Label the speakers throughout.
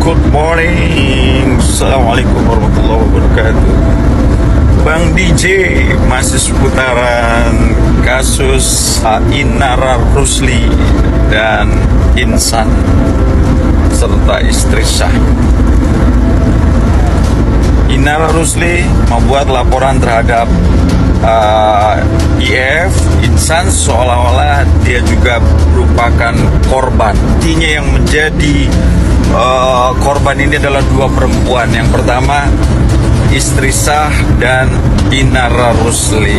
Speaker 1: Good morning. Assalamualaikum warahmatullahi wabarakatuh. Bang DJ masih seputaran kasus Inara Rusli dan Insan serta istri Syah. Inara Rusli membuat laporan terhadap IF Insan seolah-olah dia juga merupakan korban. Intinya yang menjadi korban ini adalah dua perempuan. Yang pertama istri Syah dan Inara Rusli.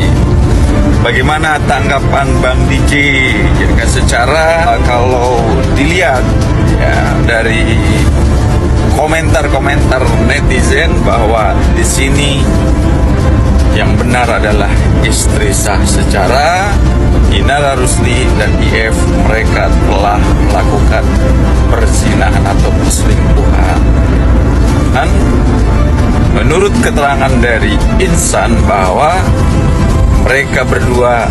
Speaker 1: Bagaimana tanggapan Bang DJ? Jadi kan secara kalau dilihat ya dari komentar-komentar netizen bahwa di sini yang benar adalah istri Syah, secara Inara Rusli dan IF mereka telah melakukan perzinahan atau perselingkuhan. Dan menurut keterangan dari Insan bahwa mereka berdua,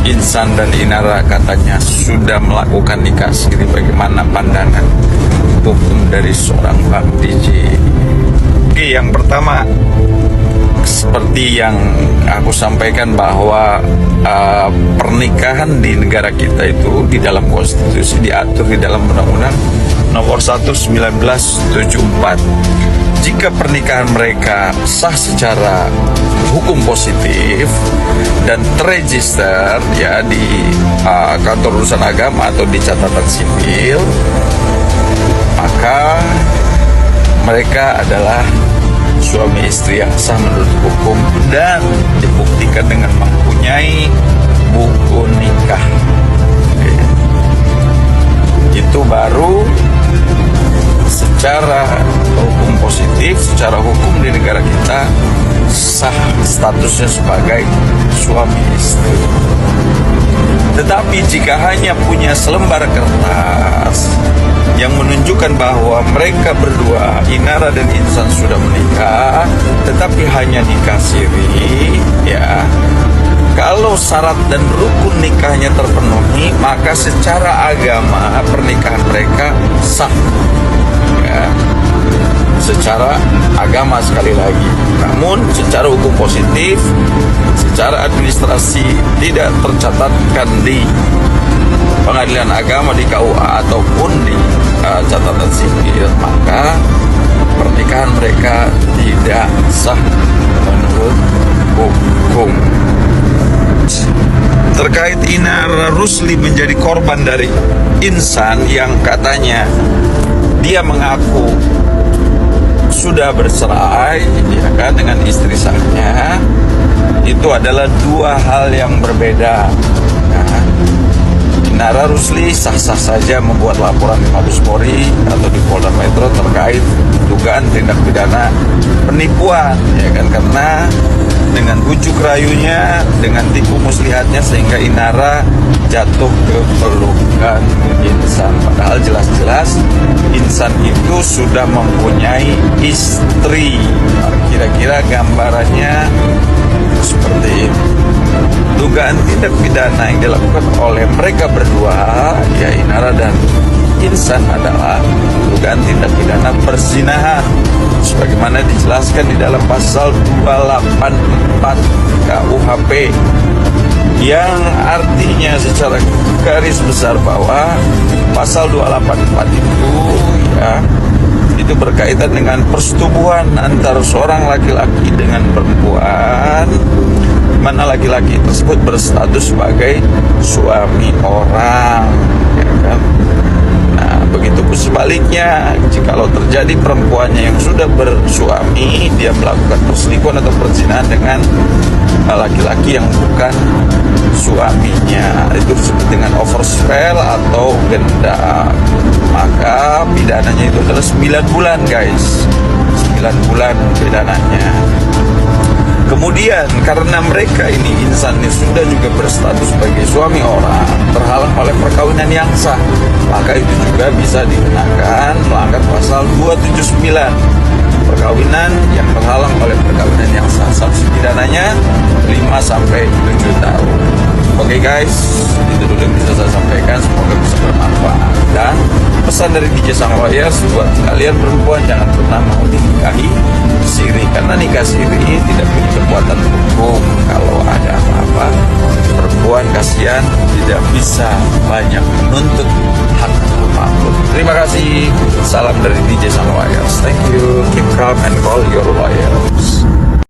Speaker 1: Insan dan Inara, katanya sudah melakukan nikah siri. Bagaimana pandangan hukum dari seorang Bang DJ? Oke, yang pertama, seperti yang aku sampaikan bahwa pernikahan di negara kita itu di dalam konstitusi diatur di dalam Undang-Undang Nomor 1 1974. Jika pernikahan mereka sah secara hukum positif dan terregister ya di kantor urusan agama atau di catatan sipil, maka mereka adalah suami istri yang sah menurut hukum dan dibuktikan dengan mempunyai buku nikah. Itu baru secara hukum positif, secara hukum di negara kita sah statusnya sebagai suami istri. Tetapi jika hanya punya selembar kertas yang menunjukkan bahwa mereka berdua, Inara dan Insan, sudah menikah, tetapi hanya nikah siri, ya, kalau syarat dan rukun nikahnya terpenuhi, maka secara agama pernikahan mereka sah, ya, secara agama sekali lagi. Namun secara hukum positif, secara administrasi tidak tercatatkan di pengadilan agama, di KUA ataupun di catatan sipil, maka pernikahan mereka tidak sah menurut hukum. Terkait Inara Rusli menjadi korban dari Insan yang katanya dia mengaku sudah bercerai ya kan dengan istri sahnya, itu adalah dua hal yang berbeda. Nah, Inara Rusli sah-sah saja membuat laporan di Mabes Polri atau di Polda Metro terkait dugaan tindak pidana penipuan, ya kan, karena dengan bujuk rayunya, dengan tipu muslihatnya sehingga Inara jatuh ke pelukan Insan. Padahal jelas-jelas Insan itu sudah mempunyai istri. Kira-kira gambarannya seperti ini. Dugaan tindak pidana yang dilakukan oleh mereka berdua, ya Inara dan Insan, adalah dugaan tindak pidana perzinahan sebagaimana dijelaskan di dalam pasal 284 KUHP, yang artinya secara garis besar bahwa pasal 284 itu berkaitan dengan persetubuhan antara seorang laki-laki dengan perempuan, mana laki-laki tersebut berstatus sebagai suami orang, ya kan? Nah, begitupun sebaliknya, jikalau terjadi perempuannya yang sudah bersuami, dia melakukan perselingkuhan atau perzinahan dengan laki-laki yang bukan suaminya, itu disebut dengan overspell atau gendam, maka pidananya itu adalah 9 bulan guys, 9 bulan pidananya. Kemudian karena mereka ini, Insan ini sudah juga berstatus sebagai suami orang, terhalang oleh perkawinan yang sah, maka itu juga bisa dikenakan melanggar pasal 279, perkawinan yang terhalang oleh perkawinan yang sah. Sanksi pidananya 5 sampai 7 tahun. Oke guys, itu dulu yang bisa saya sampaikan. Semoga bisa bermanfaat. Dan pesan dari DJ Sang Lawyers buat kalian perempuan, jangan pernah mau dinikahi siri, karena nikah siri tidak punya kekuatan hukum. Kalau ada apa-apa, perempuan kasihan tidak bisa banyak menuntut hak apapun. Terima kasih. Salam dari DJ Sang Lawyers. Thank you. Keep calm and call your lawyers.